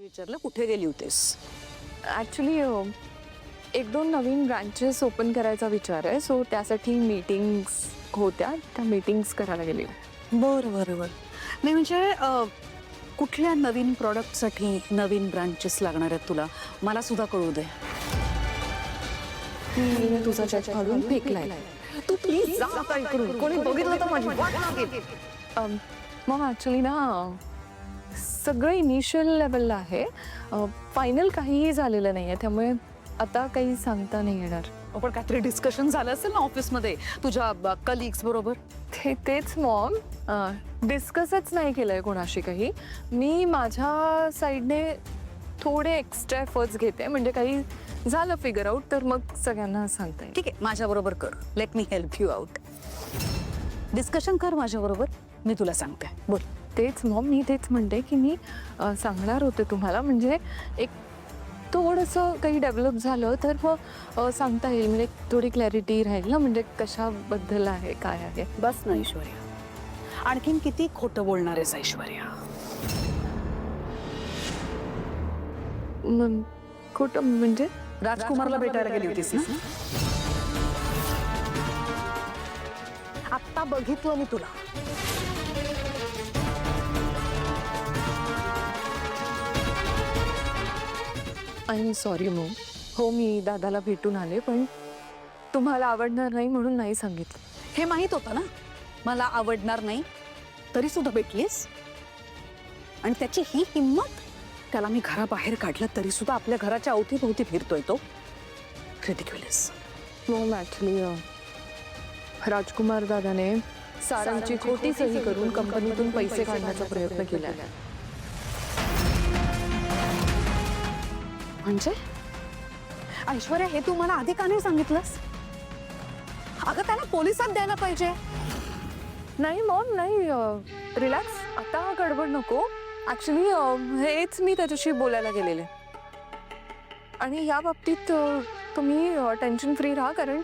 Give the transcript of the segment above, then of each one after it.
विचारलं कुठे गेली होतीस? ॲक्च्युली एक दोन नवीन ब्रांचेस ओपन करायचा विचार आहे, सो त्यासाठी मीटिंग्स होत्या, त्या मीटिंग्स करायला गेली. बरं बरं बरं. नाही म्हणजे कुठल्या नवीन प्रॉडक्टसाठी नवीन ब्रांचेस लागणार आहेत तुला? मला सुद्धा कळू दे. मी तुझा चेक काढून फेकलाय. तू प्लीज जा आता इकडून. कोणी बघितलं तर माझी वाट लागेल. मग ॲक्च्युली ना सगळं इनिशियल लेवलला आहे, फायनल काहीही झालेलं नाही आहे, त्यामुळे आता काही सांगता नाही येणार. पण काहीतरी डिस्कशन झालं असेल ना ऑफिसमध्ये तुझ्या कलिग्स बरोबर? तेच मॉम, डिस्कसच नाही केलं आहे कोणाशी काही. मी माझ्या साईडने थोडे एक्स्ट्रा एफर्ट्स घेते, म्हणजे काही झालं फिगर आउट तर मग सगळ्यांना सांगता येईल. ठीक आहे, माझ्याबरोबर कर. Let me help you out. Discussion कर माझ्याबरोबर, मी तुला सांगते. बोल. तेच मॉम, मी तेच म्हणते की मी सांगणार होते तुम्हाला, म्हणजे एक थोडंसं काही डेव्हलप झालं तर मग सांगता येईल, म्हणजे थोडी क्लॅरिटी राहील ना, म्हणजे कशाबद्दल आहे काय आहे. बस ना ऐश्वर्या, आणखीन किती खोटं बोलणार आहेस ऐश्वर्या? खोटं म्हणजे? राजकुमारला भेटायला गेली होतीस ना? आत्ता बघितलं मी तुला. I am sorry Maugham. हो, मी दादाला भेटून आले, पण तुम्हाला आवडणार नाही म्हणून नाही सांगितलं. हे माहित होतं ना मला आवडणार नाही, तरी सुद्धा भेटलीस. आणि त्याची ही हिंमत, त्याला मी घराबाहेर काढलं तरी सुद्धा आपल्या घराच्या अवतीभोवती फिरतोय तो. रिडिक्युलस. मॉम ॲक्च्युली राजकुमार दादाने सारांची खोटी सही करून कंपनीतून पैसे काढण्याचा प्रयत्न केला आहे. म्हणजे ऐश्वर्या, हे तू मला आधी का नाही सांगितलंस? अगं त्याला पोलिसात द्यायला पाहिजे. नाही मॉम, नाही, रिलॅक्स, आता गडबड नको. ॲक्च्युली हेच मी त्याच्याशी बोलायला गेलेले, आणि या बाबतीत तुम्ही टेन्शन फ्री राहा, कारण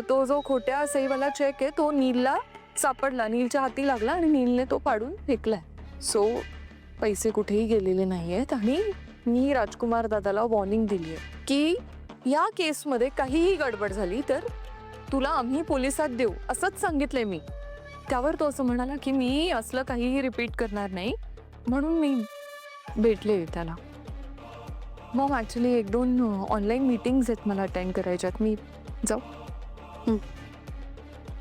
तो जो खोट्या सहीवाला चेक आहे तो नीलला सापडला, नीलच्या हाती लागला आणि नीलने तो पाडून फेकलाय. सो पैसे कुठेही गेलेले नाही आहेत, आणि मी राजकुमार दादाला वॉर्निंग दिली आहे की या केसमध्ये काहीही गडबड झाली तर तुला आम्ही पोलिसात देऊ, असंच सांगितलंय मी. त्यावर तो असं म्हणाला की मी असलं काहीही रिपीट करणार नाही, म्हणून मी भेटले त्याला. मग ॲक्च्युली एक दोन ऑनलाईन मीटिंग्स आहेत मला अटेंड करायच्यात, मी जाऊ?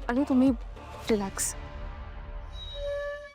आणि तुम्ही रिलॅक्स.